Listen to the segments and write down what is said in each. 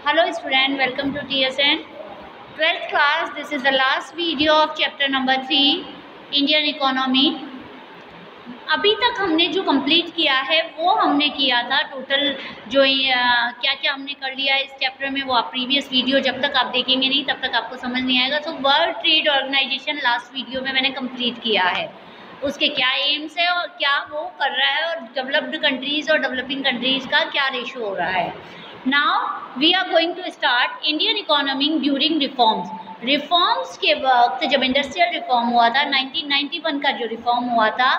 Hello student, welcome to TSN 12th class. This is the last video of chapter number 3 Indian economy. अभी तक हमने जो complete किया है वो हमने किया था टोटल जो क्या क्या हमने कर लिया है इस चैप्टर में, वो आप प्रीवियस वीडियो जब तक आप देखेंगे नहीं तब तक आपको समझ नहीं आएगा। तो world trade organisation last video में मैंने कंप्लीट किया है, उसके क्या एम्स है और क्या वो कर रहा है और डेवलप्ड कंट्रीज़ और डेवलपिंग कंट्रीज़ का क्या रेशो हो रहा है। Now we are going to start Indian economy during reforms के वक्त जब इंडस्ट्रियल रिफॉर्म हुआ था 1991 का जो रिफॉर्म हुआ था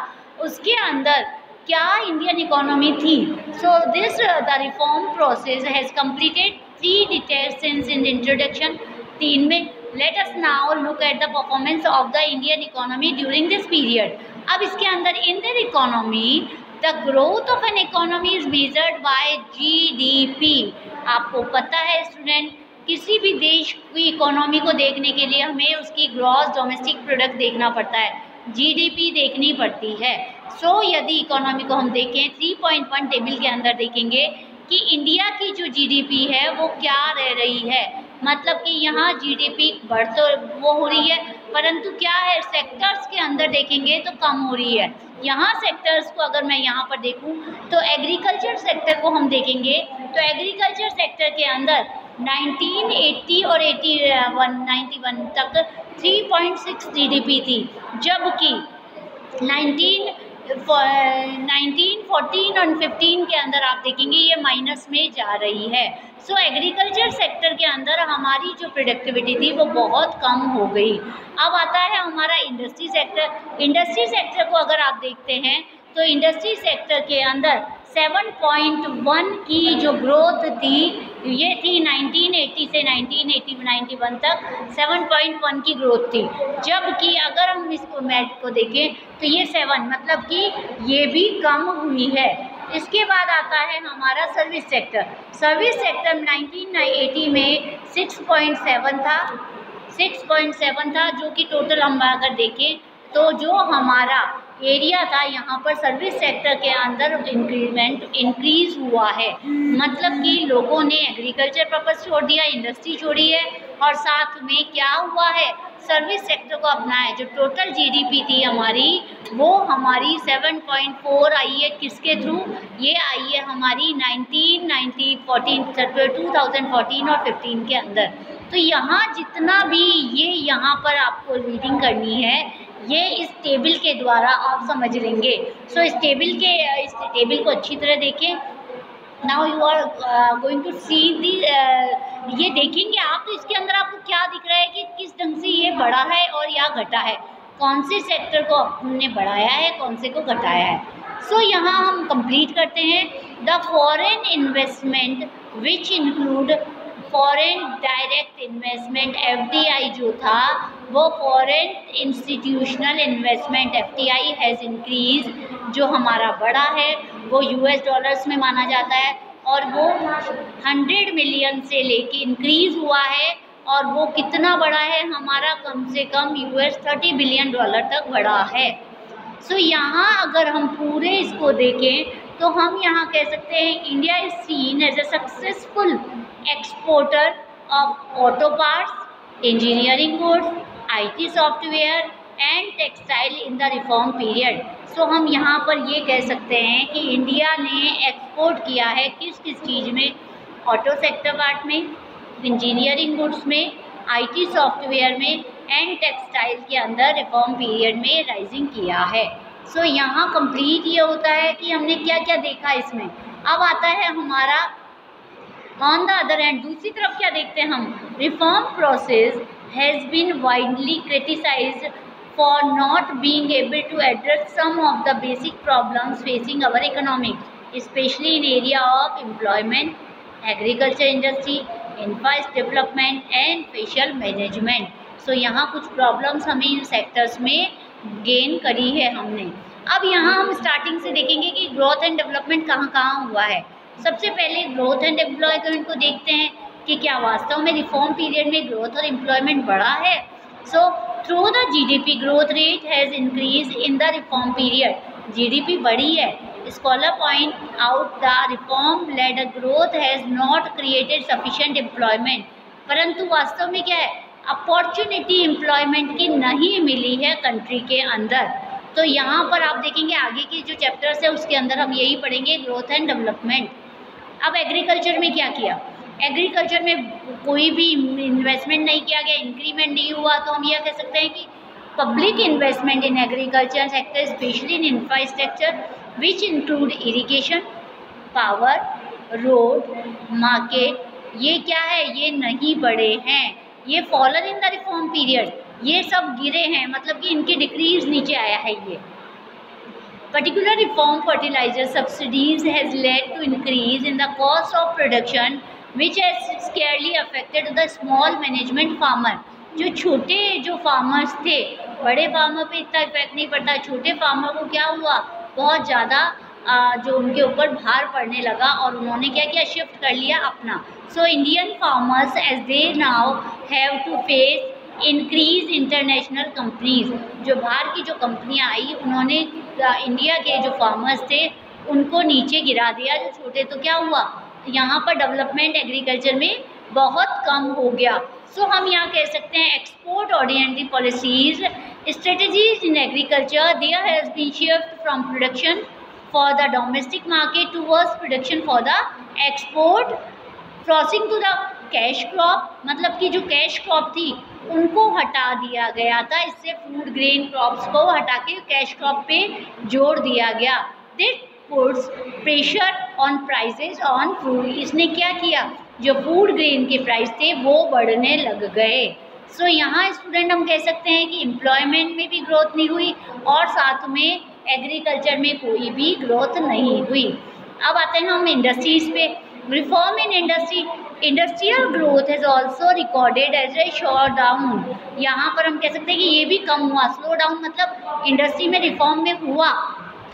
उसके अंदर क्या इंडियन इकोनॉमी थी। So this the reform process has completed 3 details since in introduction 3 में। Let us now look at the performance of the Indian economy during this period. अब इसके अंदर Indian economy the growth of an economy is measured by GDP। आपको पता है student, किसी भी देश की इकोनॉमी को देखने के लिए हमें उसकी ग्रॉस डोमेस्टिक प्रोडक्ट देखना पड़ता है, GDP देखनी पड़ती है। सो यदि इकोनॉमी को हम देखें 3.1 टेबल के अंदर देखेंगे कि इंडिया की जो GDP है वो क्या रह रही है, मतलब कि यहाँ GDP बढ़ तो वो हो रही है परंतु क्या है सेक्टर्स के अंदर देखेंगे तो कम हो रही है। यहाँ सेक्टर्स को अगर मैं यहाँ पर देखूँ तो एग्रीकल्चर सेक्टर को हम देखेंगे तो एग्रीकल्चर सेक्टर के अंदर 1980 और 91 तक 3.6 GDP थी, जबकि 1914 और 15 के अंदर आप देखेंगे ये माइनस में जा रही है। सो एग्रीकल्चर सेक्टर के अंदर हमारी जो प्रोडक्टिविटी थी वो बहुत कम हो गई। अब आता है हमारा इंडस्ट्री सेक्टर। इंडस्ट्री सेक्टर को अगर आप देखते हैं तो इंडस्ट्री सेक्टर के अंदर 7.1 की जो ग्रोथ थी ये थी 1980 से 1991 तक 7.1 की ग्रोथ थी, जबकि अगर हम इसको मैट को देखें तो ये 7 मतलब कि ये भी कम हुई है। इसके बाद आता है हमारा सर्विस सेक्टर। सर्विस सेक्टर 1980 में 6.7 था जो कि टोटल हम अगर देखें तो जो हमारा एरिया था यहाँ पर सर्विस सेक्टर के अंदर इंक्रीज़ हुआ है, मतलब कि लोगों ने एग्रीकल्चर पर्पस छोड़ दिया, इंडस्ट्री छोड़ी है और साथ में क्या हुआ है सर्विस सेक्टर को अपनाया। जो टोटल GDP थी हमारी वो हमारी 7.4 आई है, किसके थ्रू ये आई है हमारी 2014 और 15 के अंदर। तो यहाँ जितना भी ये यहाँ पर आपको रीडिंग करनी है ये इस टेबल के द्वारा आप समझ लेंगे। सो इस टेबल को अच्छी तरह देखें। Now you are going to see the, ये देखेंगे आप तो इसके अंदर आपको क्या दिख रहा है कि किस ढंग से ये बढ़ा है और या घटा है, कौन से सेक्टर को हमने बढ़ाया है कौन से को घटाया है। सो यहाँ हम कंप्लीट करते हैं। The foreign investment which include foreign direct investment FDI जो था वो foreign institutional investment FDI has increase, जो हमारा बड़ा है वो US डॉलर्स में माना जाता है और वो 100 मिलियन से लेके इंक्रीज़ हुआ है और वो कितना बड़ा है हमारा कम से कम US $30 बिलियन तक बढ़ा है। सो यहाँ अगर हम पूरे इसको देखें तो हम यहाँ कह सकते हैं India is seen as a successful exporter of auto parts, engineering goods, IT software and textile in the reform period. So हम यहाँ पर ये कह सकते हैं कि इंडिया ने एक्सपोर्ट किया है किस किस चीज़ में, ऑटो सेक्टर पार्ट में, इंजीनियरिंग गुड्स में, IT सॉफ्टवेयर में एंड टेक्सटाइल के अंदर रिफॉर्म पीरियड में राइजिंग किया है। सो यहाँ कंप्लीट ये होता है कि हमने क्या क्या देखा इसमें। अब आता है हमारा ऑन द अदर हैंड, दूसरी तरफ क्या देखते हैं हम, reform process has been widely criticised for not being able to address some of the basic problems facing our economy specially in area of employment, agriculture industry, infrastructure development and facial management. So यहाँ कुछ problems हमें इन sectors में gain करी है हमने। अब यहाँ हम स्टार्टिंग से देखेंगे कि ग्रोथ एंड डेवलपमेंट कहाँ कहाँ हुआ है। सबसे पहले ग्रोथ एंड एम्प्लॉयमेंट को देखते हैं कि क्या वास्तव में रिफॉर्म पीरियड में ग्रोथ और एम्प्लॉयमेंट बढ़ा है। So through the GDP growth rate has increase in the reform period. GDP बढ़ी है scholar point out the reform led growth has not created sufficient employment, परंतु वास्तव में क्या है, अपॉर्चुनिटी एम्प्लॉयमेंट की नहीं मिली है कंट्री के अंदर। तो यहाँ पर आप देखेंगे आगे की जो चैप्टर्स है उसके अंदर हम यही पढ़ेंगे, ग्रोथ एंड डेवलपमेंट। अब एग्रीकल्चर में क्या किया, एग्रीकल्चर में कोई भी इन्वेस्टमेंट नहीं किया गया, इंक्रीमेंट नहीं हुआ, तो हम यह कह सकते हैं कि public investment in agriculture sector specially in infrastructure which include irrigation, power, road, market, ये क्या है, ये नहीं बढ़े हैं, ये fallen in the reform period, ये सब गिरे हैं, मतलब कि इनकी डिक्रीज नीचे आया है। ये particular reform fertilizer subsidies has led to increase in the cost of production which has scarcely affected the small management farmer। जो छोटे जो फार्मर्स थे, बड़े फार्मर पे इतना इफेक्ट नहीं पड़ता, छोटे फार्मर को क्या हुआ, बहुत ज़्यादा जो उनके ऊपर भार पड़ने लगा और उन्होंने क्या किया, शिफ्ट कर लिया अपना। So Indian farmers as they now have to face increase international companies, जो बाहर की जो कंपनियां आई उन्होंने इंडिया के जो फार्मर्स थे उनको नीचे गिरा दिया, जो छोटे, तो क्या हुआ, यहाँ पर डेवलपमेंट एग्रीकल्चर में बहुत कम हो गया। सो हम यहाँ कह सकते हैं export oriented policies strategies in agriculture there has been shift from production for the domestic market towards production for the export, crossing to the cash crop, मतलब कि जो कैश क्रॉप थी उनको हटा दिया गया था, इससे फूड ग्रेन क्रॉप्स को हटा के कैश क्रॉप पे जोड़ दिया गया। This puts pressure on prices on food, इसने क्या किया, जो फूड ग्रेन के प्राइस थे वो बढ़ने लग गए। सो यहाँ स्टूडेंट हम कह सकते हैं कि एम्प्लॉयमेंट में भी ग्रोथ नहीं हुई और साथ में एग्रीकल्चर में कोई भी ग्रोथ नहीं हुई। अब आते हैं हम इंडस्ट्रीज पे। Reform in industry, industrial growth has also recorded as a slow down, यहाँ पर हम कह सकते हैं कि ये भी कम हुआ, स्लो डाउन, मतलब इंडस्ट्री में रिफॉर्म में हुआ,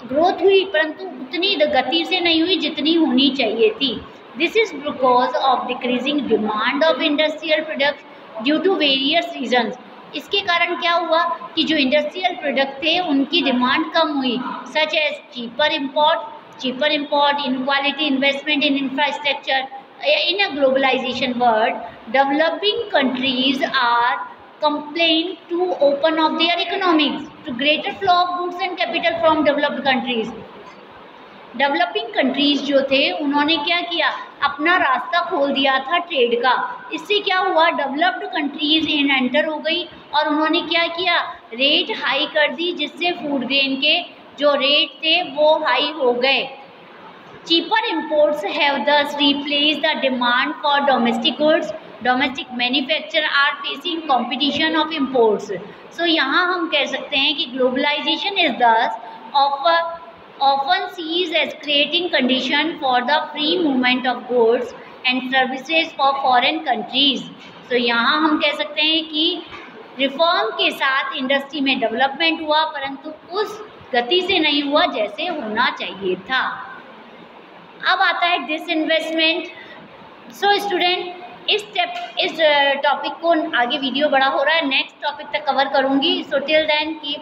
ग्रोथ हुई परंतु उतनी गति से नहीं हुई जितनी होनी चाहिए थी। This is because of decreasing demand of industrial products due to various reasons. इसके कारण क्या हुआ कि जो इंडस्ट्रियल प्रोडक्ट थे उनकी डिमांड कम हुई, such as cheaper import, inequality investment in infrastructure. In a globalization world, developing countries are compelled to open up their economies to greater flow of goods and capital from developed countries। Developing countries जो थे उन्होंने क्या किया, अपना रास्ता खोल दिया था ट्रेड का, इससे क्या हुआ, डेवलप्ड कंट्रीज़ इन एंटर हो गई और उन्होंने क्या किया, रेट हाई कर दी, जिससे फूड ग्रेन के जो रेट थे वो हाई हो गए। Cheaper imports have thus replaced the demand for domestic goods. Domestic manufacturers are facing competition of imports. So यहाँ हम कह सकते हैं कि globalization is thus often sees as creating condition for the free movement of goods and services for foreign countries. So यहाँ हम कह सकते हैं कि रिफॉर्म के साथ इंडस्ट्री में डेवलपमेंट हुआ परंतु उस गति से नहीं हुआ जैसे होना चाहिए था। अब आता है डिसइन्वेस्टमेंट। सो स्टूडेंट इस टॉपिक को आगे वीडियो बड़ा हो रहा है, नेक्स्ट टॉपिक तक कवर करूँगी। So till then keep